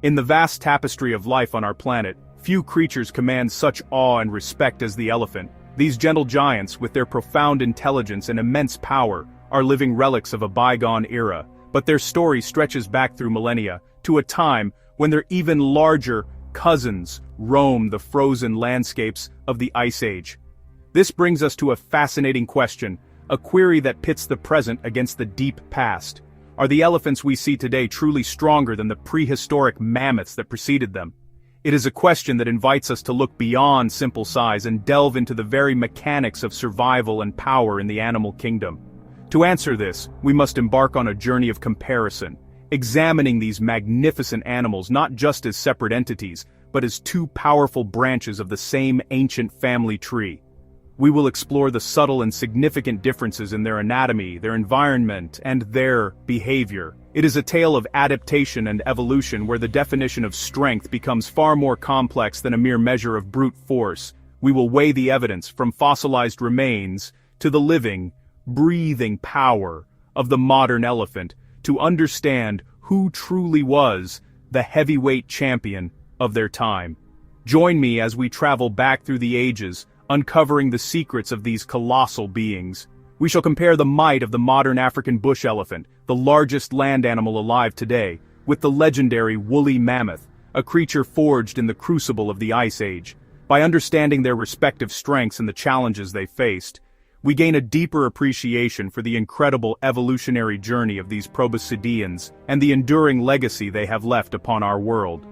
In the vast tapestry of life on our planet, few creatures command such awe and respect as the elephant. These gentle giants, with their profound intelligence and immense power, are living relics of a bygone era, but their story stretches back through millennia, to a time when their even larger cousins roamed the frozen landscapes of the Ice Age. This brings us to a fascinating question, a query that pits the present against the deep past. Are the elephants we see today truly stronger than the prehistoric mammoths that preceded them? It is a question that invites us to look beyond simple size and delve into the very mechanics of survival and power in the animal kingdom. To answer this, we must embark on a journey of comparison, examining these magnificent animals not just as separate entities, but as two powerful branches of the same ancient family tree. We will explore the subtle and significant differences in their anatomy, their environment, and their behavior. It is a tale of adaptation and evolution where the definition of strength becomes far more complex than a mere measure of brute force. We will weigh the evidence from fossilized remains to the living, breathing power of the modern elephant to understand who truly was the heavyweight champion of their time. Join me as we travel back through the ages, uncovering the secrets of these colossal beings. We shall compare the might of the modern African bush elephant, the largest land animal alive today, with the legendary woolly mammoth, a creature forged in the crucible of the Ice Age. By understanding their respective strengths and the challenges they faced, we gain a deeper appreciation for the incredible evolutionary journey of these proboscideans and the enduring legacy they have left upon our world.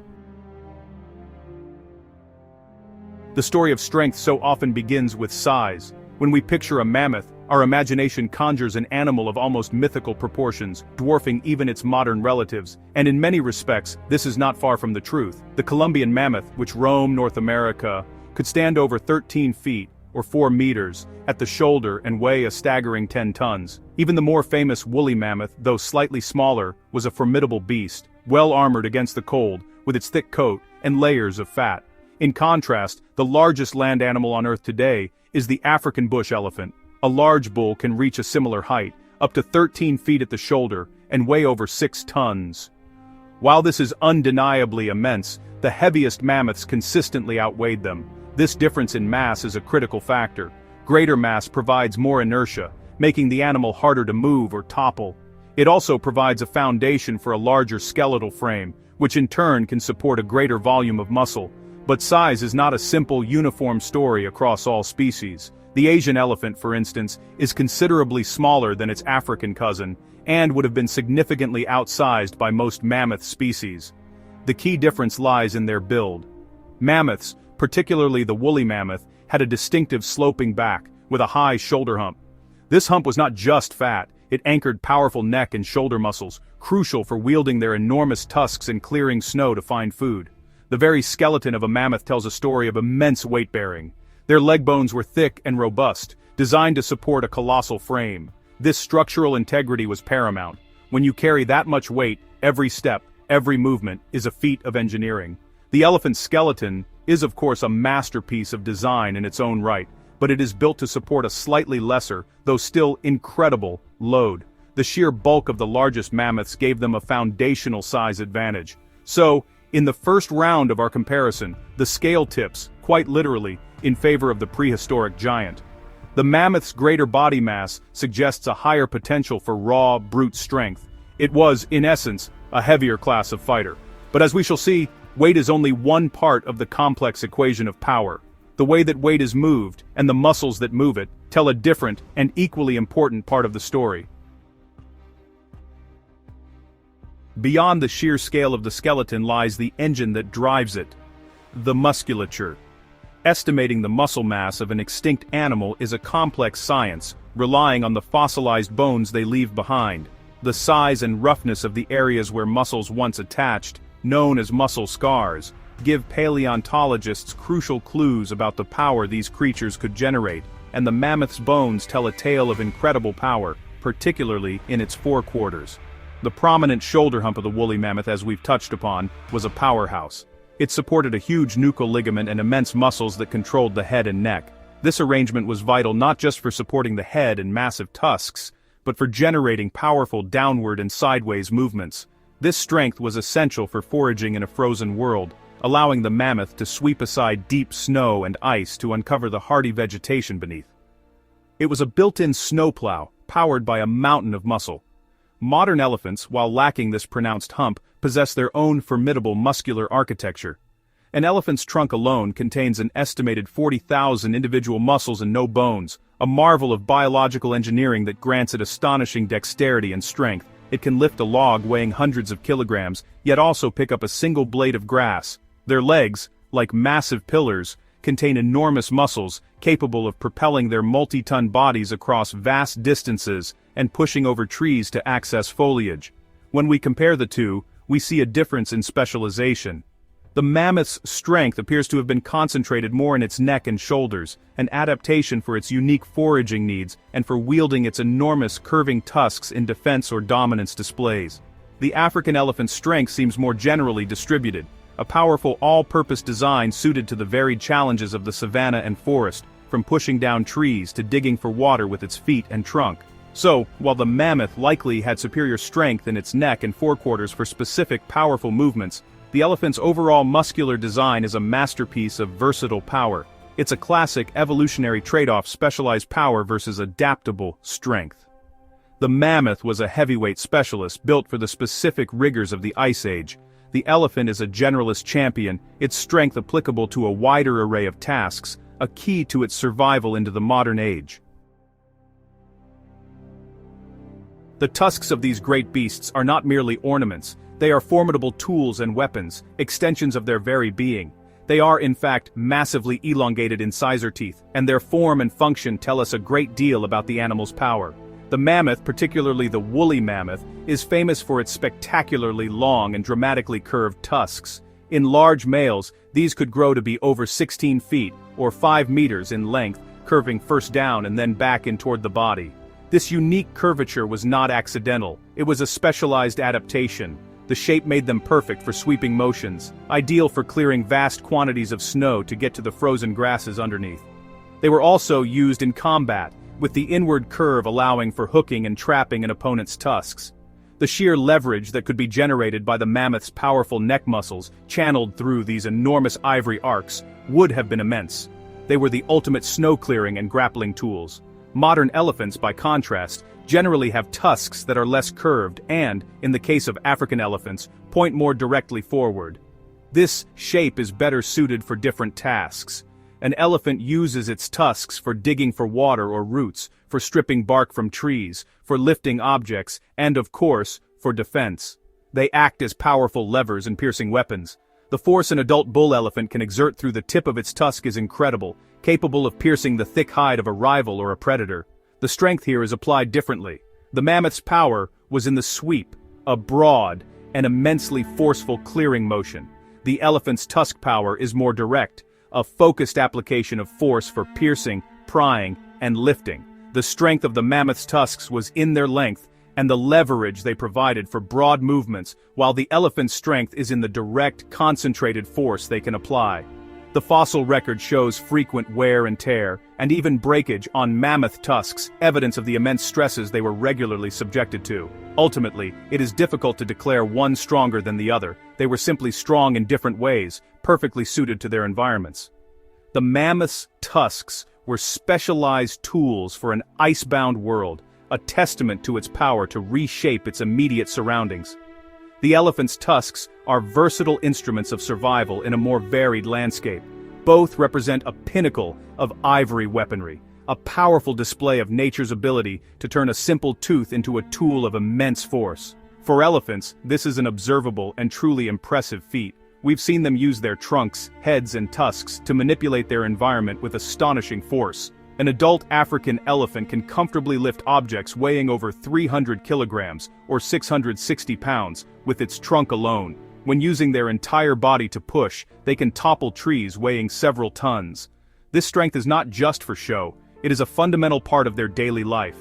The story of strength so often begins with size. When we picture a mammoth, our imagination conjures an animal of almost mythical proportions, dwarfing even its modern relatives, and in many respects, this is not far from the truth. The Columbian mammoth, which roamed North America, could stand over 13 feet, or 4 meters, at the shoulder and weigh a staggering 10 tons. Even the more famous woolly mammoth, though slightly smaller, was a formidable beast, well armored against the cold, with its thick coat and layers of fat. In contrast, the largest land animal on Earth today is the African bush elephant. A large bull can reach a similar height, up to 13 feet at the shoulder, and weigh over 6 tons. While this is undeniably immense, the heaviest mammoths consistently outweighed them. This difference in mass is a critical factor. Greater mass provides more inertia, making the animal harder to move or topple. It also provides a foundation for a larger skeletal frame, which in turn can support a greater volume of muscle. But size is not a simple, uniform story across all species. The Asian elephant, for instance, is considerably smaller than its African cousin, and would have been significantly outsized by most mammoth species. The key difference lies in their build. Mammoths, particularly the woolly mammoth, had a distinctive sloping back, with a high shoulder hump. This hump was not just fat, it anchored powerful neck and shoulder muscles, crucial for wielding their enormous tusks and clearing snow to find food. The very skeleton of a mammoth tells a story of immense weight-bearing. Their leg bones were thick and robust, designed to support a colossal frame. This structural integrity was paramount. When you carry that much weight, every step, every movement, is a feat of engineering. The elephant's skeleton is of course a masterpiece of design in its own right, but it is built to support a slightly lesser, though still incredible, load. The sheer bulk of the largest mammoths gave them a foundational size advantage. So, in the first round of our comparison, the scale tips, quite literally, in favor of the prehistoric giant. The mammoth's greater body mass suggests a higher potential for raw, brute strength. It was, in essence, a heavier class of fighter. But as we shall see, weight is only one part of the complex equation of power. The way that weight is moved, and the muscles that move it, tell a different and equally important part of the story. Beyond the sheer scale of the skeleton lies the engine that drives it: the musculature. Estimating the muscle mass of an extinct animal is a complex science, relying on the fossilized bones they leave behind. The size and roughness of the areas where muscles once attached, known as muscle scars, give paleontologists crucial clues about the power these creatures could generate, and the mammoth's bones tell a tale of incredible power, particularly in its forequarters. The prominent shoulder hump of the woolly mammoth, as we've touched upon, was a powerhouse. It supported a huge nuchal ligament and immense muscles that controlled the head and neck. This arrangement was vital not just for supporting the head and massive tusks, but for generating powerful downward and sideways movements. This strength was essential for foraging in a frozen world, allowing the mammoth to sweep aside deep snow and ice to uncover the hardy vegetation beneath. It was a built-in snowplow, powered by a mountain of muscle. Modern elephants, while lacking this pronounced hump, possess their own formidable muscular architecture. An elephant's trunk alone contains an estimated 40,000 individual muscles and no bones, a marvel of biological engineering that grants it astonishing dexterity and strength. It can lift a log weighing hundreds of kilograms, yet also pick up a single blade of grass. Their legs, like massive pillars, contain enormous muscles, capable of propelling their multi-ton bodies across vast distances and pushing over trees to access foliage. When we compare the two, we see a difference in specialization. The mammoth's strength appears to have been concentrated more in its neck and shoulders, an adaptation for its unique foraging needs and for wielding its enormous curving tusks in defense or dominance displays. The African elephant's strength seems more generally distributed, a powerful all-purpose design suited to the varied challenges of the savanna and forest, from pushing down trees to digging for water with its feet and trunk. So, while the mammoth likely had superior strength in its neck and forequarters for specific powerful movements, the elephant's overall muscular design is a masterpiece of versatile power. It's a classic evolutionary trade-off: specialized power versus adaptable strength. The mammoth was a heavyweight specialist built for the specific rigors of the Ice Age. The elephant is a generalist champion, its strength applicable to a wider array of tasks, a key to its survival into the modern age. The tusks of these great beasts are not merely ornaments. They are formidable tools and weapons, extensions of their very being. They are, in fact, massively elongated incisor teeth, and their form and function tell us a great deal about the animal's power. The mammoth, particularly the woolly mammoth, is famous for its spectacularly long and dramatically curved tusks. In large males, these could grow to be over 16 feet, or 5 meters in length, curving first down and then back in toward the body. This unique curvature was not accidental, it was a specialized adaptation. The shape made them perfect for sweeping motions, ideal for clearing vast quantities of snow to get to the frozen grasses underneath. They were also used in combat, with the inward curve allowing for hooking and trapping an opponent's tusks. The sheer leverage that could be generated by the mammoth's powerful neck muscles, channeled through these enormous ivory arcs, would have been immense. They were the ultimate snow clearing and grappling tools. Modern elephants, by contrast, generally have tusks that are less curved and, in the case of African elephants, point more directly forward. This shape is better suited for different tasks. An elephant uses its tusks for digging for water or roots, for stripping bark from trees, for lifting objects, and of course, for defense. They act as powerful levers and piercing weapons. The force an adult bull elephant can exert through the tip of its tusk is incredible, capable of piercing the thick hide of a rival or a predator. The strength here is applied differently. The mammoth's power was in the sweep, a broad and immensely forceful clearing motion. The elephant's tusk power is more direct, a focused application of force for piercing, prying, and lifting. The strength of the mammoth's tusks was in their length and the leverage they provided for broad movements, while the elephant's strength is in the direct, concentrated force they can apply. The fossil record shows frequent wear and tear, and even breakage on mammoth tusks, evidence of the immense stresses they were regularly subjected to. Ultimately, it is difficult to declare one stronger than the other. They were simply strong in different ways, perfectly suited to their environments. The mammoth's tusks were specialized tools for an ice-bound world, a testament to its power to reshape its immediate surroundings. The elephant's tusks are versatile instruments of survival in a more varied landscape. Both represent a pinnacle of ivory weaponry, a powerful display of nature's ability to turn a simple tooth into a tool of immense force. For elephants, this is an observable and truly impressive feat. We've seen them use their trunks, heads, and tusks to manipulate their environment with astonishing force. An adult African elephant can comfortably lift objects weighing over 300 kilograms, or 660 pounds, with its trunk alone. When using their entire body to push, they can topple trees weighing several tons. This strength is not just for show, it is a fundamental part of their daily life.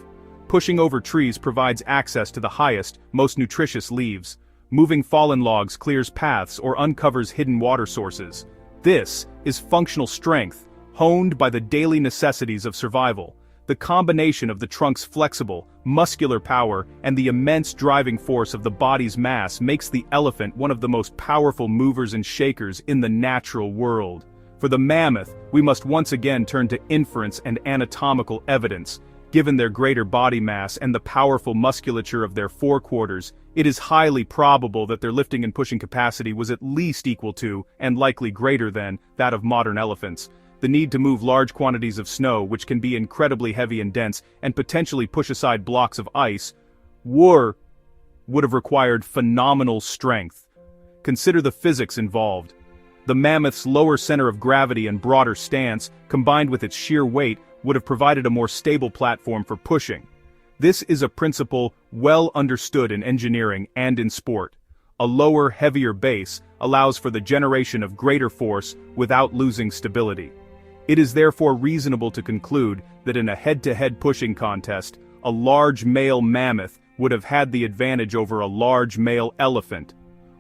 Pushing over trees provides access to the highest, most nutritious leaves. Moving fallen logs clears paths or uncovers hidden water sources. This is functional strength, honed by the daily necessities of survival. The combination of the trunk's flexible, muscular power and the immense driving force of the body's mass makes the elephant one of the most powerful movers and shakers in the natural world. For the mammoth, we must once again turn to inference and anatomical evidence. Given their greater body mass and the powerful musculature of their forequarters, it is highly probable that their lifting and pushing capacity was at least equal to, and likely greater than, that of modern elephants. The need to move large quantities of snow, which can be incredibly heavy and dense, and potentially push aside blocks of ice, would have required phenomenal strength. Consider the physics involved. The mammoth's lower center of gravity and broader stance, combined with its sheer weight, would have provided a more stable platform for pushing. This is a principle well understood in engineering and in sport. A lower, heavier base allows for the generation of greater force without losing stability. It is therefore reasonable to conclude that in a head-to-head pushing contest, a large male mammoth would have had the advantage over a large male elephant.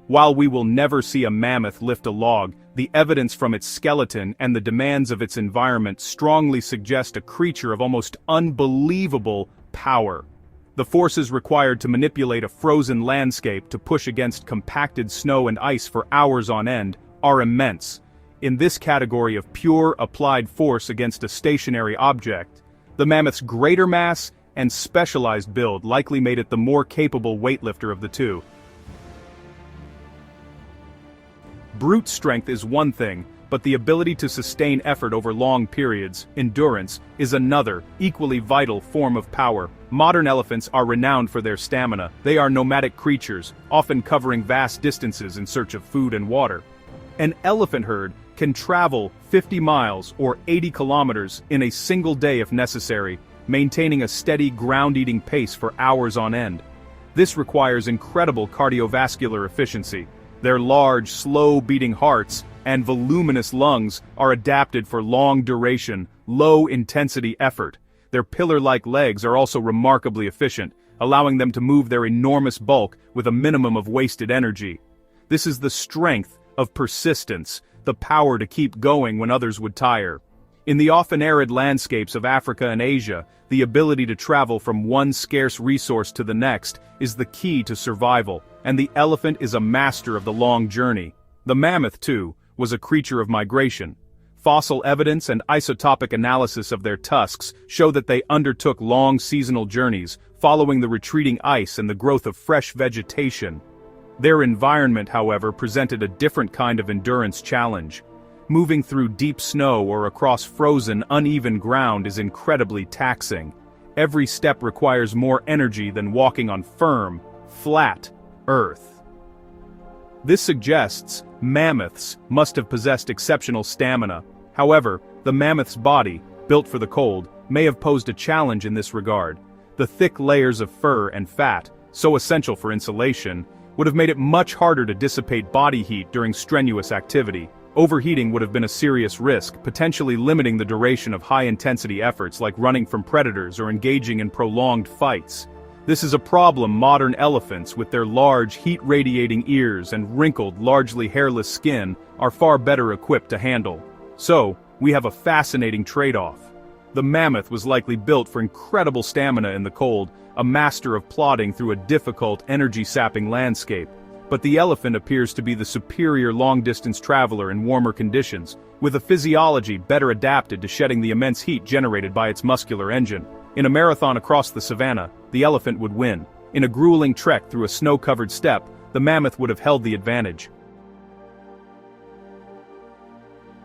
While we will never see a mammoth lift a log, the evidence from its skeleton and the demands of its environment strongly suggest a creature of almost unbelievable power. The forces required to manipulate a frozen landscape to push against compacted snow and ice for hours on end are immense. In this category of pure applied force against a stationary object, the mammoth's greater mass and specialized build likely made it the more capable weightlifter of the two. Brute strength is one thing, but the ability to sustain effort over long periods, endurance, is another, equally vital form of power. Modern elephants are renowned for their stamina. They are nomadic creatures, often covering vast distances in search of food and water. An elephant herd can travel 50 miles or 80 kilometers in a single day if necessary, maintaining a steady ground-eating pace for hours on end. This requires incredible cardiovascular efficiency. Their large, slow-beating hearts and voluminous lungs are adapted for long-duration, low-intensity effort. Their pillar-like legs are also remarkably efficient, allowing them to move their enormous bulk with a minimum of wasted energy. This is the strength of persistence, the power to keep going when others would tire. In the often arid landscapes of Africa and Asia, the ability to travel from one scarce resource to the next is the key to survival, and the elephant is a master of the long journey. The mammoth, too, was a creature of migration. Fossil evidence and isotopic analysis of their tusks show that they undertook long seasonal journeys, following the retreating ice and the growth of fresh vegetation. Their environment, however, presented a different kind of endurance challenge. Moving through deep snow or across frozen, uneven ground is incredibly taxing. Every step requires more energy than walking on firm, flat earth. This suggests mammoths must have possessed exceptional stamina. However, the mammoth's body, built for the cold, may have posed a challenge in this regard. The thick layers of fur and fat, so essential for insulation, would have made it much harder to dissipate body heat during strenuous activity. Overheating would have been a serious risk, potentially limiting the duration of high-intensity efforts like running from predators or engaging in prolonged fights. This is a problem modern elephants, with their large, heat-radiating ears and wrinkled, largely hairless skin, are far better equipped to handle. So, we have a fascinating trade-off. The mammoth was likely built for incredible stamina in the cold, a master of plodding through a difficult, energy-sapping landscape. But the elephant appears to be the superior long-distance traveler in warmer conditions, with a physiology better adapted to shedding the immense heat generated by its muscular engine. In a marathon across the savanna, the elephant would win. In a grueling trek through a snow-covered steppe, the mammoth would have held the advantage.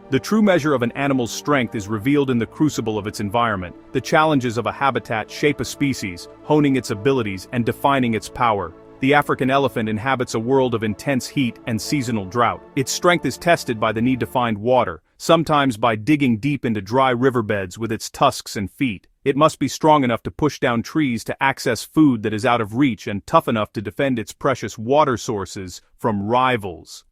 The true measure of an animal's strength is revealed in the crucible of its environment. The challenges of a habitat shape a species, honing its abilities and defining its power. The African elephant inhabits a world of intense heat and seasonal drought. Its strength is tested by the need to find water, sometimes by digging deep into dry riverbeds with its tusks and feet. It must be strong enough to push down trees to access food that is out of reach and tough enough to defend its precious water sources from rivals.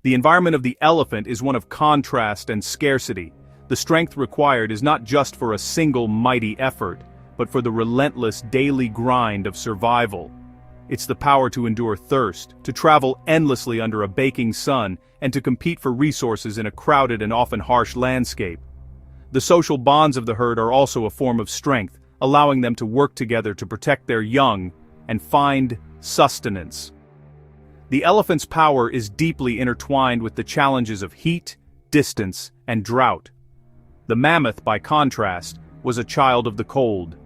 The environment of the elephant is one of contrast and scarcity. The strength required is not just for a single mighty effort, but for the relentless daily grind of survival. It's the power to endure thirst, to travel endlessly under a baking sun, and to compete for resources in a crowded and often harsh landscape. The social bonds of the herd are also a form of strength, allowing them to work together to protect their young and find sustenance. The elephant's power is deeply intertwined with the challenges of heat, distance, and drought. The mammoth, by contrast, was a child of the cold.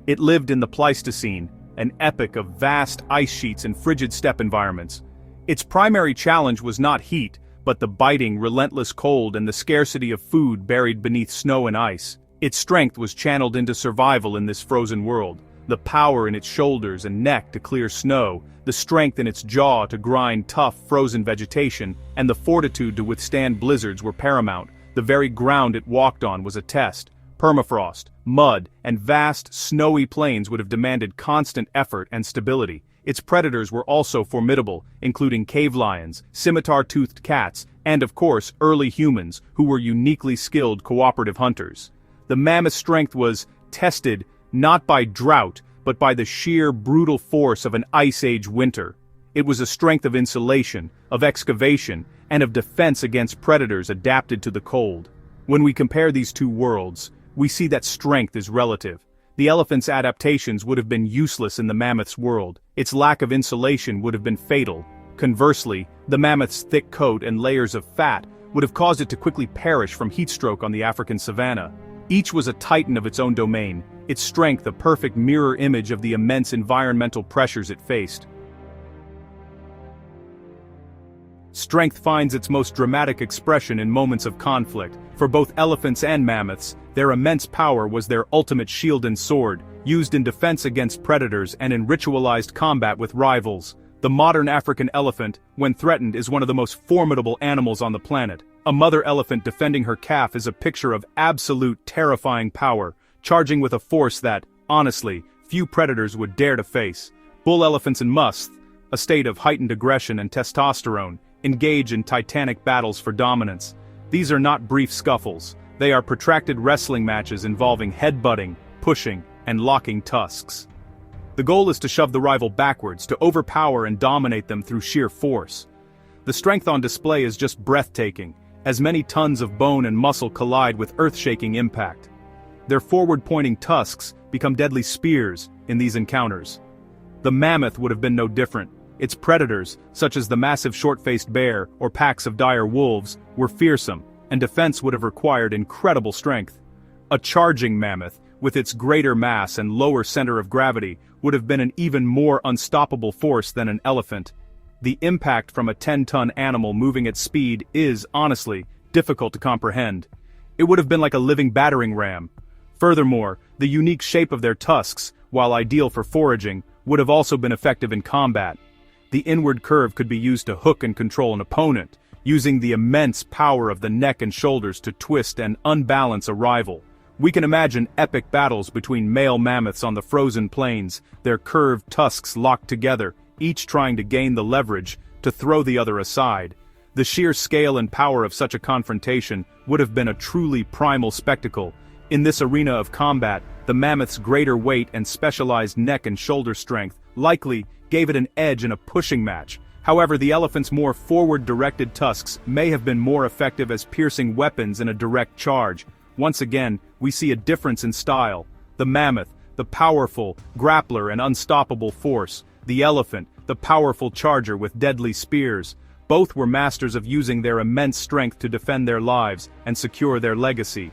It lived in the Pleistocene, an epoch of vast ice sheets and frigid steppe environments. Its primary challenge was not heat, but the biting, relentless cold and the scarcity of food buried beneath snow and ice. Its strength was channeled into survival in this frozen world. The power in its shoulders and neck to clear snow, the strength in its jaw to grind tough, frozen vegetation, and the fortitude to withstand blizzards were paramount. The very ground it walked on was a test. Permafrost, mud, and vast, snowy plains would have demanded constant effort and stability. Its predators were also formidable, including cave lions, scimitar-toothed cats, and of course, early humans, who were uniquely skilled cooperative hunters. The mammoth's strength was tested not by drought, but by the sheer, brutal force of an Ice Age winter. It was a strength of insulation, of excavation, and of defense against predators adapted to the cold. When we compare these two worlds, we see that strength is relative. The elephant's adaptations would have been useless in the mammoth's world. Its lack of insulation would have been fatal. Conversely, the mammoth's thick coat and layers of fat would have caused it to quickly perish from heatstroke on the African savanna. Each was a titan of its own domain, its strength a perfect mirror image of the immense environmental pressures it faced. Strength finds its most dramatic expression in moments of conflict. For both elephants and mammoths, their immense power was their ultimate shield and sword, used in defense against predators and in ritualized combat with rivals. The modern African elephant, when threatened, is one of the most formidable animals on the planet. A mother elephant defending her calf is a picture of absolute terrifying power, charging with a force that, honestly, few predators would dare to face. Bull elephants and musts, a state of heightened aggression and testosterone, engage in titanic battles for dominance. These are not brief scuffles. They are protracted wrestling matches involving headbutting, pushing, and locking tusks. The goal is to shove the rival backwards, to overpower and dominate them through sheer force. The strength on display is just breathtaking, as many tons of bone and muscle collide with earth-shaking impact. Their forward-pointing tusks become deadly spears in these encounters. The mammoth would have been no different. Its predators, such as the massive short-faced bear or packs of dire wolves, were fearsome, and defense would have required incredible strength. A charging mammoth, with its greater mass and lower center of gravity, would have been an even more unstoppable force than an elephant. The impact from a 10-ton animal moving at speed is, honestly, difficult to comprehend. It would have been like a living battering ram. Furthermore, the unique shape of their tusks, while ideal for foraging, would have also been effective in combat. The inward curve could be used to hook and control an opponent, using the immense power of the neck and shoulders to twist and unbalance a rival. We can imagine epic battles between male mammoths on the frozen plains, their curved tusks locked together, each trying to gain the leverage to throw the other aside. The sheer scale and power of such a confrontation would have been a truly primal spectacle. In this arena of combat, the mammoth's greater weight and specialized neck and shoulder strength likely gave it an edge in a pushing match. However, the elephant's more forward-directed tusks may have been more effective as piercing weapons in a direct charge. Once again, we see a difference in style. The mammoth, the powerful grappler and unstoppable force. The elephant, the powerful charger with deadly spears. Both were masters of using their immense strength to defend their lives and secure their legacy.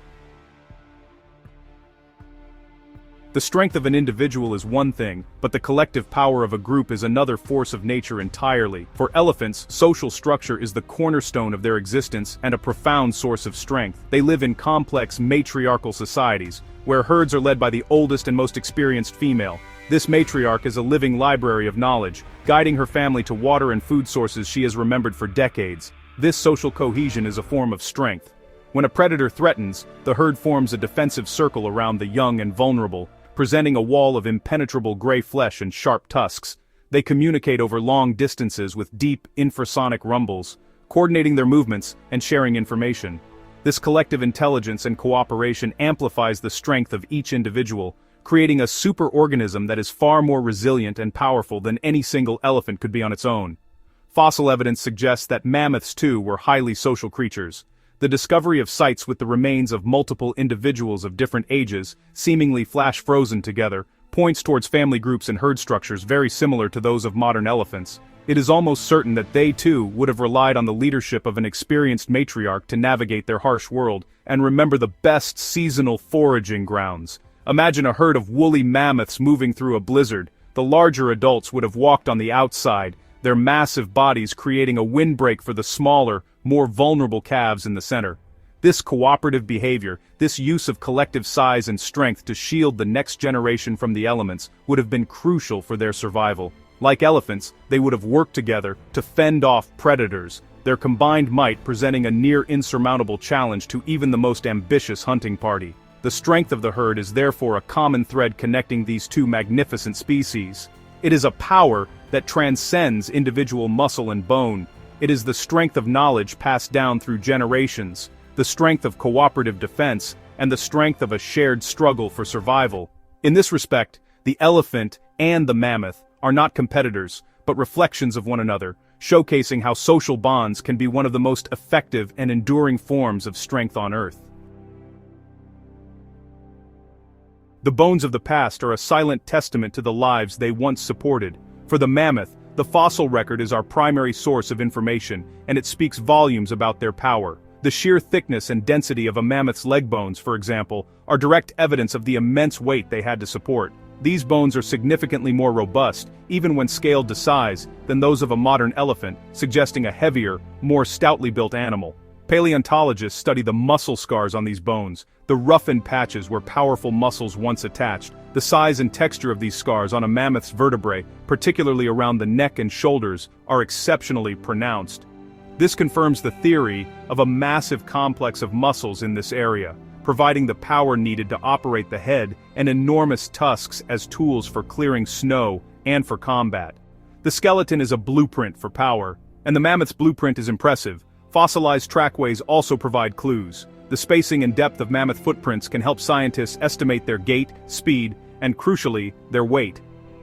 The strength of an individual is one thing, but the collective power of a group is another force of nature entirely. For elephants, social structure is the cornerstone of their existence and a profound source of strength. They live in complex matriarchal societies, where herds are led by the oldest and most experienced female. This matriarch is a living library of knowledge, guiding her family to water and food sources she has remembered for decades. This social cohesion is a form of strength. When a predator threatens, the herd forms a defensive circle around the young and vulnerable, presenting a wall of impenetrable gray flesh and sharp tusks. They communicate over long distances with deep, infrasonic rumbles, coordinating their movements and sharing information. This collective intelligence and cooperation amplifies the strength of each individual, creating a superorganism that is far more resilient and powerful than any single elephant could be on its own. Fossil evidence suggests that mammoths too were highly social creatures. The discovery of sites with the remains of multiple individuals of different ages, seemingly flash-frozen together, points towards family groups and herd structures very similar to those of modern elephants. It is almost certain that they too would have relied on the leadership of an experienced matriarch to navigate their harsh world and remember the best seasonal foraging grounds. Imagine a herd of woolly mammoths moving through a blizzard. The larger adults would have walked on the outside, their massive bodies creating a windbreak for the smaller, more vulnerable calves in the center. This cooperative behavior, this use of collective size and strength to shield the next generation from the elements, would have been crucial for their survival. Like elephants, they would have worked together to fend off predators, their combined might presenting a near insurmountable challenge to even the most ambitious hunting party. The strength of the herd is therefore a common thread connecting these two magnificent species. It is a power that transcends individual muscle and bone. It is the strength of knowledge passed down through generations, the strength of cooperative defense, and the strength of a shared struggle for survival. In this respect, the elephant and the mammoth are not competitors, but reflections of one another, showcasing how social bonds can be one of the most effective and enduring forms of strength on Earth. The bones of the past are a silent testament to the lives they once supported. For the mammoth, the fossil record is our primary source of information, and it speaks volumes about their power. The sheer thickness and density of a mammoth's leg bones, for example, are direct evidence of the immense weight they had to support. These bones are significantly more robust, even when scaled to size, than those of a modern elephant, suggesting a heavier, more stoutly built animal. Paleontologists study the muscle scars on these bones, the roughened patches where powerful muscles once attached. The size and texture of these scars on a mammoth's vertebrae, particularly around the neck and shoulders, are exceptionally pronounced. This confirms the theory of a massive complex of muscles in this area, providing the power needed to operate the head and enormous tusks as tools for clearing snow and for combat. The skeleton is a blueprint for power, and the mammoth's blueprint is impressive. Fossilized trackways also provide clues. The spacing and depth of mammoth footprints can help scientists estimate their gait, speed, and crucially, their weight.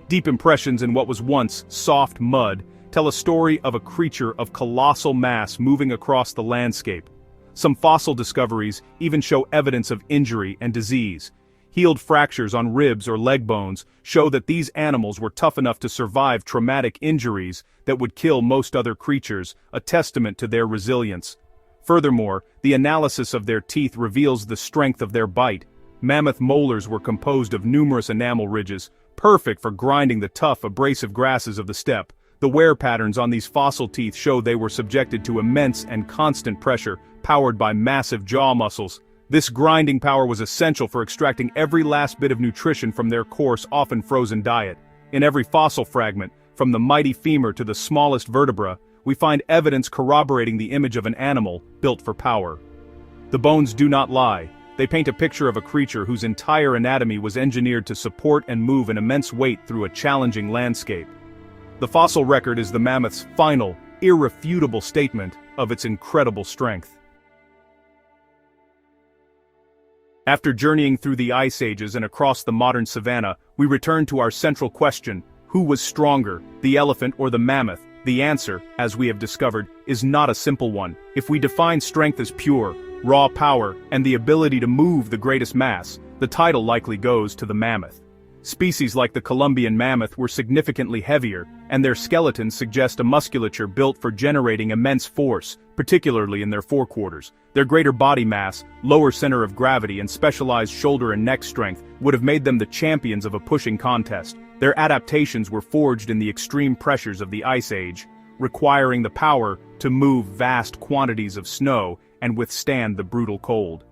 Deep impressions in what was once soft mud tell a story of a creature of colossal mass moving across the landscape. Some fossil discoveries even show evidence of injury and disease. Healed fractures on ribs or leg bones show that these animals were tough enough to survive traumatic injuries that would kill most other creatures, a testament to their resilience. Furthermore, the analysis of their teeth reveals the strength of their bite. Mammoth molars were composed of numerous enamel ridges, perfect for grinding the tough, abrasive grasses of the steppe. The wear patterns on these fossil teeth show they were subjected to immense and constant pressure, powered by massive jaw muscles. This grinding power was essential for extracting every last bit of nutrition from their coarse, often frozen diet. In every fossil fragment, from the mighty femur to the smallest vertebra, we find evidence corroborating the image of an animal built for power. The bones do not lie. They paint a picture of a creature whose entire anatomy was engineered to support and move an immense weight through a challenging landscape. The fossil record is the mammoth's final, irrefutable statement of its incredible strength. After journeying through the ice ages and across the modern savanna, we return to our central question: who was stronger, the elephant or the mammoth? The answer, as we have discovered, is not a simple one. If we define strength as pure, raw power, and the ability to move the greatest mass, the title likely goes to the mammoth. Species like the Columbian mammoth were significantly heavier, and their skeletons suggest a musculature built for generating immense force, particularly in their forequarters. Their greater body mass, lower center of gravity, and specialized shoulder and neck strength would have made them the champions of a pushing contest. Their adaptations were forged in the extreme pressures of the Ice Age, requiring the power to move vast quantities of snow and withstand the brutal cold.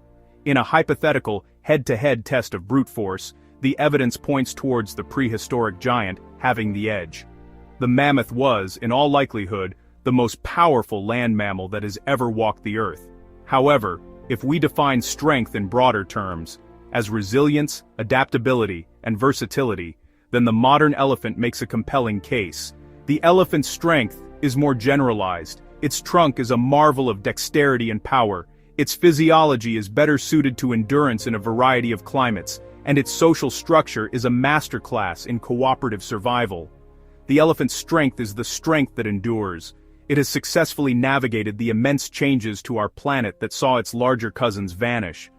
In a hypothetical, head-to-head test of brute force, the evidence points towards the prehistoric giant having the edge. The mammoth was, in all likelihood, the most powerful land mammal that has ever walked the earth. However, if we define strength in broader terms, as resilience, adaptability, and versatility, then the modern elephant makes a compelling case. The elephant's strength is more generalized. Its trunk is a marvel of dexterity and power. Its physiology is better suited to endurance in a variety of climates, and its social structure is a masterclass in cooperative survival. The elephant's strength is the strength that endures. it has successfully navigated the immense changes to our planet that saw its larger cousins vanish.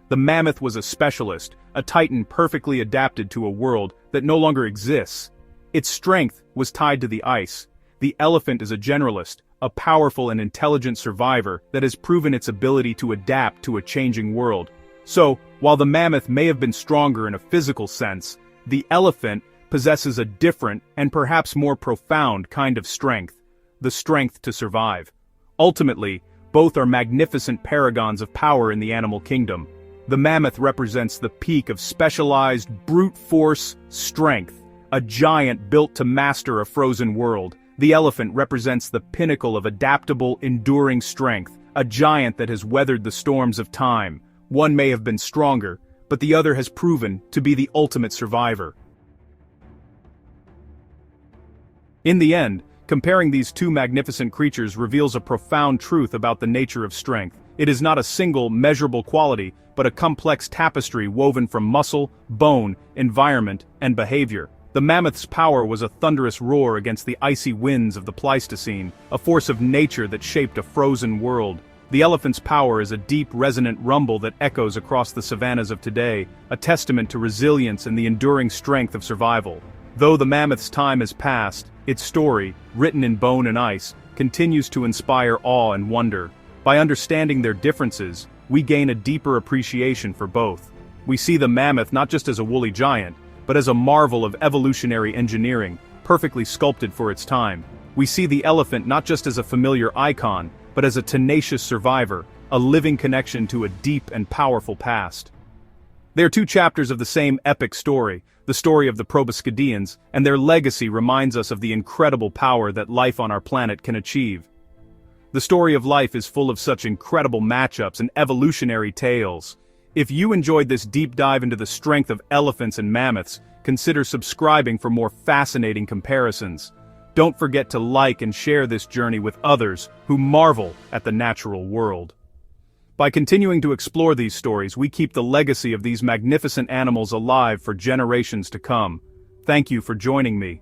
The mammoth was a specialist, a titan perfectly adapted to a world that no longer exists. Its strength was tied to the ice. The elephant is a generalist, a powerful and intelligent survivor that has proven its ability to adapt to a changing world. So, while the mammoth may have been stronger in a physical sense, the elephant possesses a different and perhaps more profound kind of strength, the strength to survive. Ultimately, both are magnificent paragons of power in the animal kingdom. The mammoth represents the peak of specialized, brute force strength, a giant built to master a frozen world. The elephant represents the pinnacle of adaptable, enduring strength, a giant that has weathered the storms of time. One may have been stronger, but the other has proven to be the ultimate survivor. In the end, comparing these two magnificent creatures reveals a profound truth about the nature of strength. It is not a single, measurable quality, but a complex tapestry woven from muscle, bone, environment, and behavior. The mammoth's power was a thunderous roar against the icy winds of the Pleistocene, a force of nature that shaped a frozen world. The elephant's power is a deep, resonant rumble that echoes across the savannas of today, a testament to resilience and the enduring strength of survival. Though the mammoth's time has passed, its story, written in bone and ice, continues to inspire awe and wonder. By understanding their differences, we gain a deeper appreciation for both. We see the mammoth not just as a woolly giant, but as a marvel of evolutionary engineering, perfectly sculpted for its time. We see the elephant not just as a familiar icon, but as a tenacious survivor, a living connection to a deep and powerful past. They are two chapters of the same epic story, the story of the proboscideans, and their legacy reminds us of the incredible power that life on our planet can achieve. The story of life is full of such incredible matchups and evolutionary tales. If you enjoyed this deep dive into the strength of elephants and mammoths, consider subscribing for more fascinating comparisons. Don't forget to like and share this journey with others who marvel at the natural world. By continuing to explore these stories, we keep the legacy of these magnificent animals alive for generations to come. Thank you for joining me.